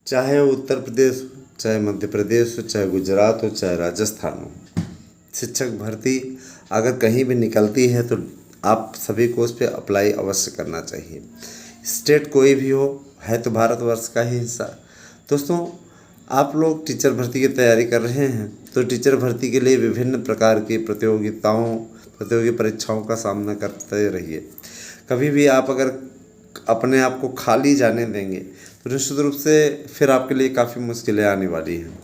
चाहे वो उत्तर प्रदेश हो, चाहे मध्य प्रदेश हो, चाहे गुजरात हो, चाहे राजस्थान हो, शिक्षक भर्ती अगर कहीं भी निकलती है तो आप सभी को उस पर अप्लाई अवश्य करना चाहिए। स्टेट कोई भी हो, है तो भारतवर्ष का ही हिस्सा। दोस्तों, आप लोग टीचर भर्ती की तैयारी कर रहे हैं तो टीचर भर्ती के लिए विभिन्न प्रकार की प्रतियोगी परीक्षाओं का सामना करते रहिए। कभी भी आप अगर अपने आप को खाली जाने देंगे तो निश्चित रूप से फिर आपके लिए काफ़ी मुश्किलें आने वाली हैं।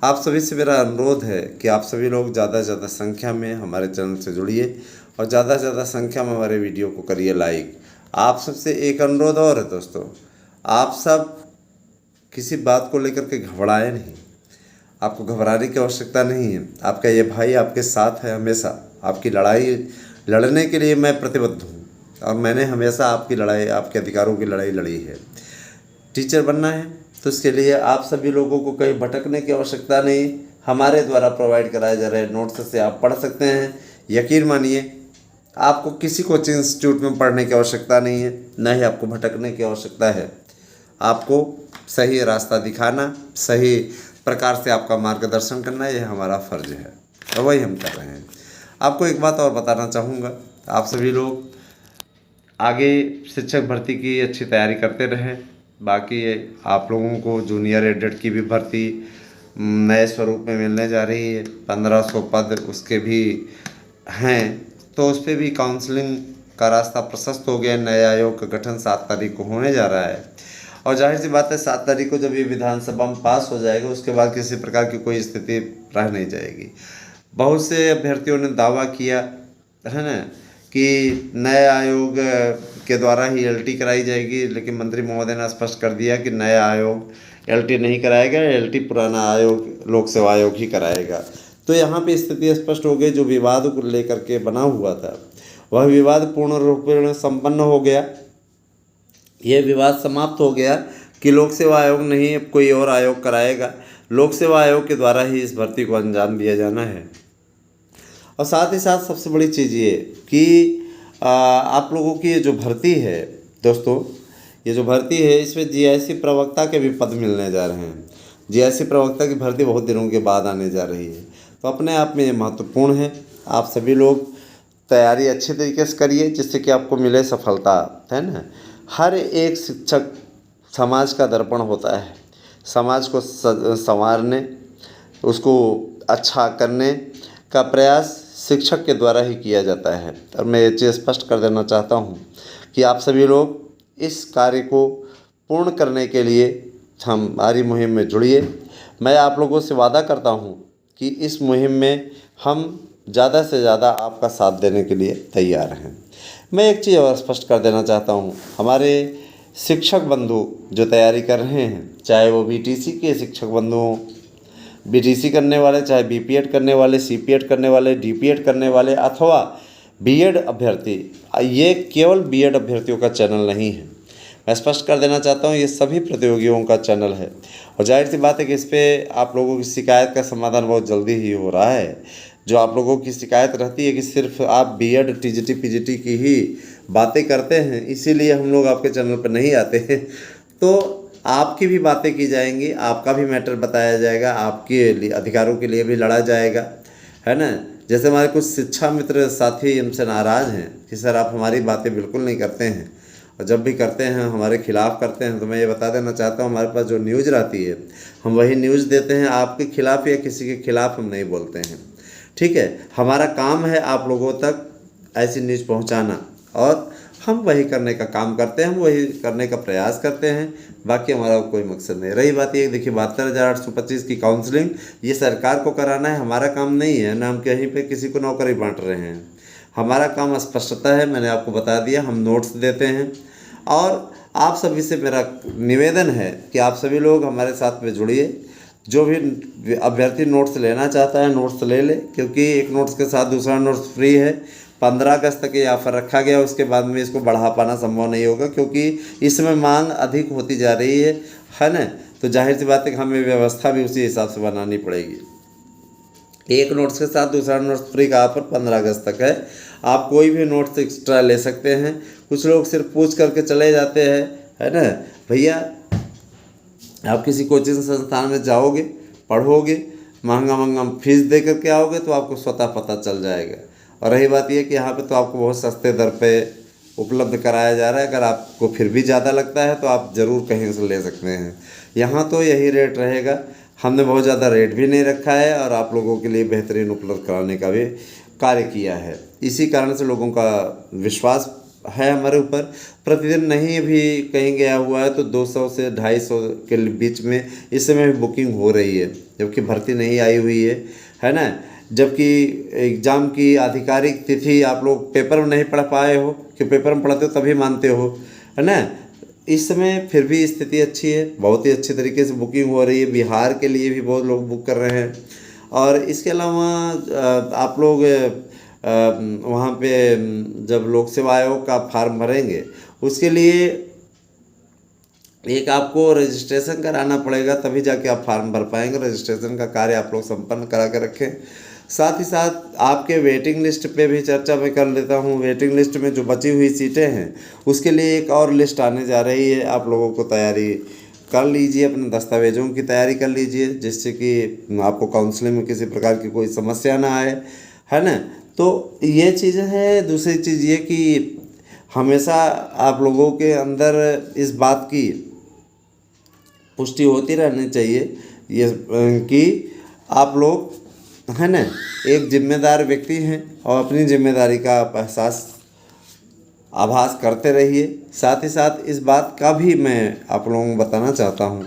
आप सभी से मेरा अनुरोध है कि आप सभी लोग ज़्यादा से ज़्यादा संख्या में हमारे चैनल से जुड़िए और ज़्यादा से ज़्यादा संख्या में हमारे वीडियो को करिए लाइक। आप सबसे एक अनुरोध और है दोस्तों, आप सब किसी बात को लेकर के घबराएं नहीं। आपको घबराने की आवश्यकता नहीं है। आपका ये भाई आपके साथ है हमेशा। आपकी लड़ाई लड़ने के लिए मैं प्रतिबद्ध हूँ और मैंने हमेशा आपकी लड़ाई, आपके अधिकारों की लड़ाई लड़ी है। टीचर बनना है तो इसके लिए आप सभी लोगों को कहीं भटकने की आवश्यकता नहीं। हमारे द्वारा प्रोवाइड कराए जा रहे नोट्स से आप पढ़ सकते हैं। यकीन मानिए, आपको किसी कोचिंग इंस्टीट्यूट में पढ़ने की आवश्यकता नहीं है, न ही आपको भटकने की आवश्यकता है। आपको सही रास्ता दिखाना, सही प्रकार से आपका मार्गदर्शन करना, यह हमारा फ़र्ज है और वही हम कर रहे हैं। आपको एक बात और बताना चाहूँगा, आप सभी लोग आगे शिक्षक भर्ती की अच्छी तैयारी करते रहें। बाकी आप लोगों को जूनियर एडेड की भी भर्ती नए स्वरूप में मिलने जा रही है। 1500 पद उसके भी हैं, तो उस पर भी काउंसलिंग का रास्ता प्रशस्त हो गया। नए आयोग का गठन 7 तारीख को होने जा रहा है और जाहिर सी बात है 7 तारीख को जब ये विधानसभा में पास हो जाएगा उसके बाद किसी प्रकार की कोई स्थिति रह नहीं जाएगी। बहुत से अभ्यर्थियों ने दावा किया है ना कि नए आयोग के द्वारा ही एलटी कराई जाएगी, लेकिन मंत्री महोदय ने स्पष्ट कर दिया कि नया आयोग एलटी नहीं कराएगा, एलटी पुराना आयोग लोक सेवा आयोग ही कराएगा। तो यहाँ पे स्थिति स्पष्ट हो गई। जो विवाद को लेकर के बना हुआ था वह विवाद पूर्ण रूप में संपन्न हो गया। यह विवाद समाप्त हो गया कि लोक सेवा आयोग नहीं, अब कोई और आयोग कराएगा। लोक सेवा आयोग के द्वारा ही इस भर्ती को अंजाम दिया जाना है। और साथ ही साथ सबसे बड़ी चीज़ ये कि आप लोगों की ये जो भर्ती है दोस्तों, ये जो भर्ती है इसमें जीआईसी प्रवक्ता के भी पद मिलने जा रहे हैं। जीआईसी प्रवक्ता की भर्ती बहुत दिनों के बाद आने जा रही है, तो अपने आप में ये महत्वपूर्ण है। आप सभी लोग तैयारी अच्छे तरीके से करिए जिससे कि आपको मिले सफलता, है ना। हर एक शिक्षक समाज का दर्पण होता है। समाज को संवारने, उसको अच्छा करने का प्रयास शिक्षक के द्वारा ही किया जाता है। और मैं ये चीज़ स्पष्ट कर देना चाहता हूँ कि आप सभी लोग इस कार्य को पूर्ण करने के लिए हमारी मुहिम में जुड़िए। मैं आप लोगों से वादा करता हूँ कि इस मुहिम में हम ज़्यादा से ज़्यादा आपका साथ देने के लिए तैयार हैं। मैं एक चीज़ और स्पष्ट कर देना चाहता हूँ, हमारे शिक्षक बंधु जो तैयारी कर रहे हैं, चाहे वो बीटीसी के शिक्षक बंधु हों, बीटीसी करने वाले, चाहे बीपीएड करने वाले, सीपीएड करने वाले, डीपीएड करने वाले अथवा बीएड अभ्यर्थी, ये केवल बीएड अभ्यर्थियों का चैनल नहीं है। मैं स्पष्ट कर देना चाहता हूँ, ये सभी प्रतियोगियों का चैनल है और जाहिर सी बात है कि इस पर आप लोगों की शिकायत का समाधान बहुत जल्दी ही हो रहा है। जो आप लोगों की शिकायत रहती है कि सिर्फ आप बीएड, टीजीटी, पीजीटी की ही बातें करते हैं, इसीलिए हम लोग आपके चैनल पर नहीं आते हैं, तो आपकी भी बातें की जाएंगी, आपका भी मैटर बताया जाएगा, आपके लिए अधिकारों के लिए भी लड़ा जाएगा, है ना। जैसे हमारे कुछ शिक्षा मित्र साथी हमसे नाराज़ हैं कि सर आप हमारी बातें बिल्कुल नहीं करते हैं और जब भी करते हैं हमारे खिलाफ़ करते हैं, तो मैं ये बता देना चाहता हूँ हमारे पास जो न्यूज़ रहती है हम वही न्यूज़ देते हैं। आपके खिलाफ़ या किसी के खिलाफ़ हम नहीं बोलते हैं, ठीक है। हमारा काम है आप लोगों तक ऐसी न्यूज़ पहुँचाना और हम वही करने का काम करते हैं, हम वही करने का प्रयास करते हैं। बाकी हमारा कोई मकसद नहीं। रही बात ये, देखिए 72,825 की काउंसलिंग ये सरकार को कराना है, हमारा काम नहीं है ना। हम कहीं पे किसी को नौकरी बांट रहे हैं। हमारा काम स्पष्टता है, मैंने आपको बता दिया। हम नोट्स देते हैं और आप सभी से मेरा निवेदन है कि आप सभी लोग हमारे साथ में जुड़िए। जो भी अभ्यर्थी नोट्स लेना चाहता है नोट्स ले ले, क्योंकि एक नोट्स के साथ दूसरा नोट्स फ्री है। 15 अगस्त तक ये ऑफ़र रखा गया, उसके बाद में इसको बढ़ा पाना संभव नहीं होगा क्योंकि इसमें मांग अधिक होती जा रही है ना। तो जाहिर सी बात है कि हमें व्यवस्था भी उसी हिसाब से बनानी पड़ेगी। एक नोट्स के साथ दूसरा नोट्स फ्री का ऑफर 15 अगस्त तक है। आप कोई भी नोट्स एक्स्ट्रा ले सकते हैं। कुछ लोग सिर्फ पूछ करके चले जाते हैं, है ना। भैया आप किसी कोचिंग संस्थान में जाओगे, पढ़ोगे, महंगा फीस दे करके आओगे तो आपको स्वतः पता चल जाएगा। और रही बात यह कि यहाँ पे तो आपको बहुत सस्ते दर पे उपलब्ध कराया जा रहा है। अगर आपको फिर भी ज़्यादा लगता है तो आप ज़रूर कहीं से ले सकते हैं। यहाँ तो यही रेट रहेगा। हमने बहुत ज़्यादा रेट भी नहीं रखा है और आप लोगों के लिए बेहतरीन उपलब्ध कराने का भी कार्य किया है। इसी कारण से लोगों का विश्वास है हमारे ऊपर। प्रतिदिन नहीं भी कहीं गया हुआ है तो 200 से 250 के बीच में इस समय भी बुकिंग हो रही है, जबकि भर्ती नहीं आई हुई है ना। जबकि एग्ज़ाम की आधिकारिक तिथि आप लोग पेपर में नहीं पढ़ पाए हो, कि पेपर में पढ़ते हो तभी मानते हो, है ना। इस समय फिर भी स्थिति अच्छी है, बहुत ही अच्छे तरीके से बुकिंग हो रही है। बिहार के लिए भी बहुत लोग बुक कर रहे हैं। और इसके अलावा आप लोग वहाँ पे जब लोक सेवा आयोग का फॉर्म भरेंगे उसके लिए एक आपको रजिस्ट्रेशन कराना पड़ेगा, तभी जाके आप फॉर्म भर पाएंगे। रजिस्ट्रेशन का कार्य आप लोग संपन्न करा कर रखें। साथ ही साथ आपके वेटिंग लिस्ट पे भी चर्चा मैं कर लेता हूँ। वेटिंग लिस्ट में जो बची हुई सीटें हैं उसके लिए एक और लिस्ट आने जा रही है। आप लोगों को तैयारी कर लीजिए, अपने दस्तावेज़ों की तैयारी कर लीजिए, जिससे कि आपको काउंसलिंग में किसी प्रकार की कोई समस्या ना आए, है ना। तो ये चीज़ है। दूसरी चीज़ ये कि हमेशा आप लोगों के अंदर इस बात की पुष्टि होती रहनी चाहिए ये कि आप लोग, है ना, एक जिम्मेदार व्यक्ति हैं और अपनी जिम्मेदारी का आप आभास करते रहिए। साथ ही साथ इस बात का भी मैं आप लोगों को बताना चाहता हूँ,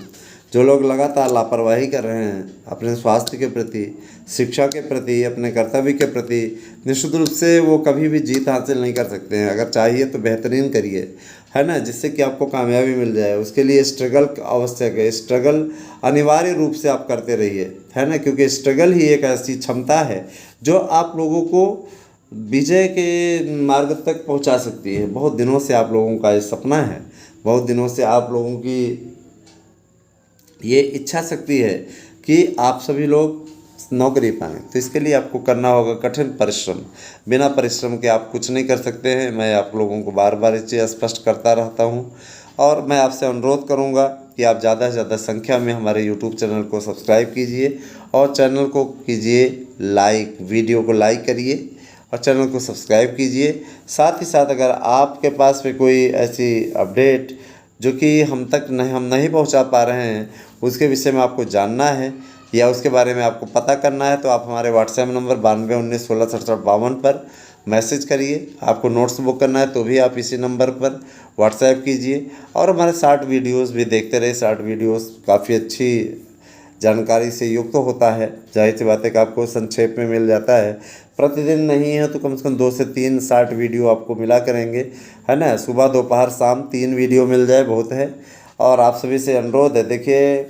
जो लोग लगातार लापरवाही कर रहे हैं अपने स्वास्थ्य के प्रति, शिक्षा के प्रति, अपने कर्तव्य के प्रति, निश्चित रूप से वो कभी भी जीत हासिल नहीं कर सकते हैं। अगर चाहिए तो बेहतरीन करिए, है ना, जिससे कि आपको कामयाबी मिल जाए। उसके लिए स्ट्रगल आवश्यक है। स्ट्रगल अनिवार्य रूप से आप करते रहिए, है ना, क्योंकि स्ट्रगल ही एक ऐसी क्षमता है जो आप लोगों को विजय के मार्ग तक पहुंचा सकती है। बहुत दिनों से आप लोगों का ये सपना है, बहुत दिनों से आप लोगों की ये इच्छा शक्ति है कि आप सभी लोग नौकरी पाएँ। तो इसके लिए आपको करना होगा कठिन परिश्रम। बिना परिश्रम के आप कुछ नहीं कर सकते हैं। मैं आप लोगों को बार बार इस चीज़ स्पष्ट करता रहता हूँ और मैं आपसे अनुरोध करूँगा कि आप ज़्यादा से ज़्यादा संख्या में हमारे यूट्यूब चैनल को सब्सक्राइब कीजिए और चैनल को कीजिए लाइक, वीडियो को लाइक करिए और चैनल को सब्सक्राइब कीजिए। साथ ही साथ अगर आपके पास में कोई ऐसी अपडेट जो कि हम नहीं पहुंचा पा रहे हैं, उसके विषय में आपको जानना है या उसके बारे में आपको पता करना है, तो आप हमारे व्हाट्सएप नंबर 9219166752 पर मैसेज करिए। आपको नोट्स बुक करना है तो भी आप इसी नंबर पर व्हाट्सएप कीजिए और हमारे शॉर्ट वीडियोस भी देखते रहिए। शॉर्ट वीडियोस काफ़ी अच्छी जानकारी से युक्त तो होता है। जाहिर सी बात है कि आपको संक्षेप में मिल जाता है। प्रतिदिन नहीं है तो कम से कम 2 से 3 शॉर्ट वीडियो आपको मिला करेंगे, है ना। सुबह, दोपहर, शाम 3 वीडियो मिल जाए बहुत है। और आप सभी से अनुरोध है, देखिए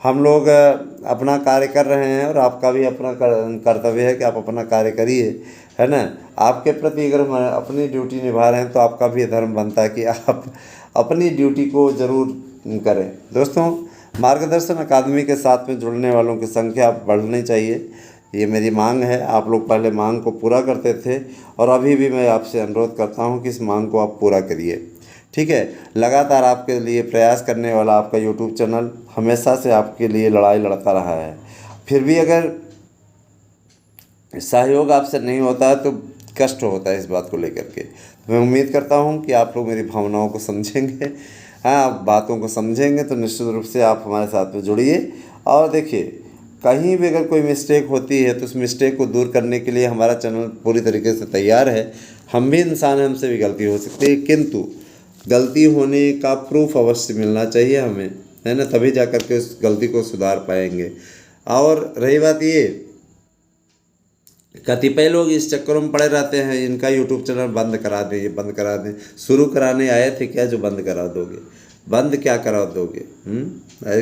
हम लोग अपना कार्य कर रहे हैं और आपका भी अपना कर्तव्य है कि आप अपना कार्य करिए, है ना। आपके प्रति अगर हम अपनी ड्यूटी निभा रहे हैं तो आपका भी धर्म बनता है कि आप अपनी ड्यूटी को ज़रूर करें। दोस्तों, मार्गदर्शन अकादमी के साथ में जुड़ने वालों की संख्या बढ़नी चाहिए, ये मेरी मांग है। आप लोग पहले मांग को पूरा करते थे और अभी भी मैं आपसे अनुरोध करता हूं कि इस मांग को आप पूरा करिए, ठीक है। लगातार आपके लिए प्रयास करने वाला आपका यूट्यूब चैनल हमेशा से आपके लिए लड़ाई लड़ता रहा है। फिर भी अगर सहयोग आपसे नहीं होता है तो कष्ट होता है इस बात को लेकर के। मैं उम्मीद करता हूं कि आप लोग मेरी भावनाओं को समझेंगे, हाँ, बातों को समझेंगे तो निश्चित रूप से आप हमारे साथ में जुड़िए। और देखिए, कहीं भी अगर कोई मिस्टेक होती है तो उस मिस्टेक को दूर करने के लिए हमारा चैनल पूरी तरीके से तैयार है। हम भी इंसान हैं, हमसे भी गलती हो सकती है, किंतु गलती होने का प्रूफ अवश्य मिलना चाहिए हमें, है ना, तभी जा कर के उस गलती को सुधार पाएंगे। और रही बात ये, कतिपय लोग इस चक्करों में पड़े रहते हैं, इनका यूट्यूब चैनल बंद करा दें, ये बंद करा दें। शुरू कराने आए थे क्या जो बंद करा दोगे? बंद क्या करा दोगे?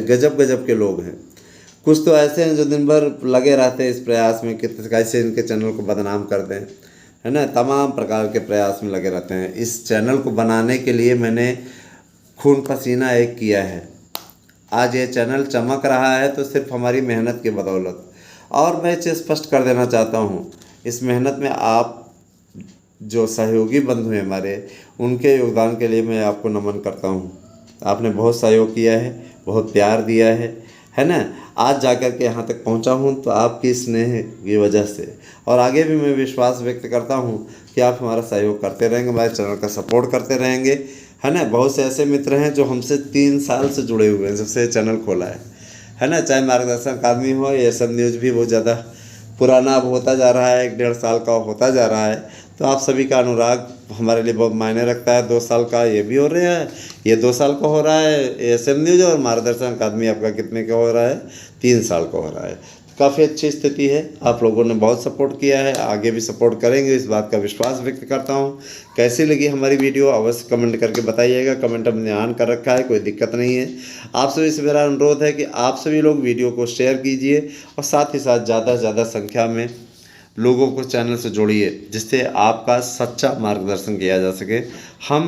गजब गजब के लोग हैं। कुछ तो ऐसे हैं जो दिन भर लगे रहते हैं इस प्रयास में कि कैसे इनके चैनल को बदनाम कर दें, है ना। तमाम प्रकार के प्रयास में लगे रहते हैं। इस चैनल को बनाने के लिए मैंने खून पसीना एक किया है। आज ये चैनल चमक रहा है तो सिर्फ हमारी मेहनत की बदौलत। और मैं इसे स्पष्ट कर देना चाहता हूँ, इस मेहनत में आप जो सहयोगी बंधु हैं हमारे, उनके योगदान के लिए मैं आपको नमन करता हूँ। आपने बहुत सहयोग किया है, बहुत प्यार दिया है ना। आज जाकर के यहाँ तक पहुँचा हूँ तो आपकी स्नेह की वजह से, और आगे भी मैं विश्वास व्यक्त करता हूँ कि आप हमारा सहयोग करते रहेंगे, हमारे चैनल का सपोर्ट करते रहेंगे, है ना। बहुत से ऐसे मित्र हैं जो हमसे 3 साल से जुड़े हुए हैं, जब से चैनल खोला है ना। चाहे मार्गदर्शन अकादमी हो, ये सब न्यूज़ भी बहुत ज़्यादा पुराना अब होता जा रहा है, 1-1.5 साल का होता जा रहा है। तो आप सभी का अनुराग हमारे लिए बहुत मायने रखता है। 2 साल का ये भी हो रहा है, ये 2 साल का हो रहा है SM न्यूज़, और मार्गदर्शन अकादमी आपका कितने का हो रहा है, 3 साल का हो रहा है। काफ़ी अच्छी स्थिति है, आप लोगों ने बहुत सपोर्ट किया है, आगे भी सपोर्ट करेंगे, इस बात का विश्वास व्यक्त करता हूँ। कैसी लगी हमारी वीडियो अवश्य कमेंट करके बताइएगा। कमेंट हमने ऑन कर रखा है, कोई दिक्कत नहीं है। आप सभी से मेरा अनुरोध है कि आप सभी लोग वीडियो को शेयर कीजिए, और साथ ही साथ ज़्यादा से ज़्यादा संख्या में लोगों को चैनल से जोड़िए, जिससे आपका सच्चा मार्गदर्शन किया जा सके। हम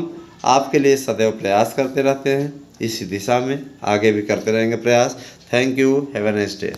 आपके लिए सदैव प्रयास करते रहते हैं, इसी दिशा में आगे भी करते रहेंगे प्रयास। Thank you, have a nice day.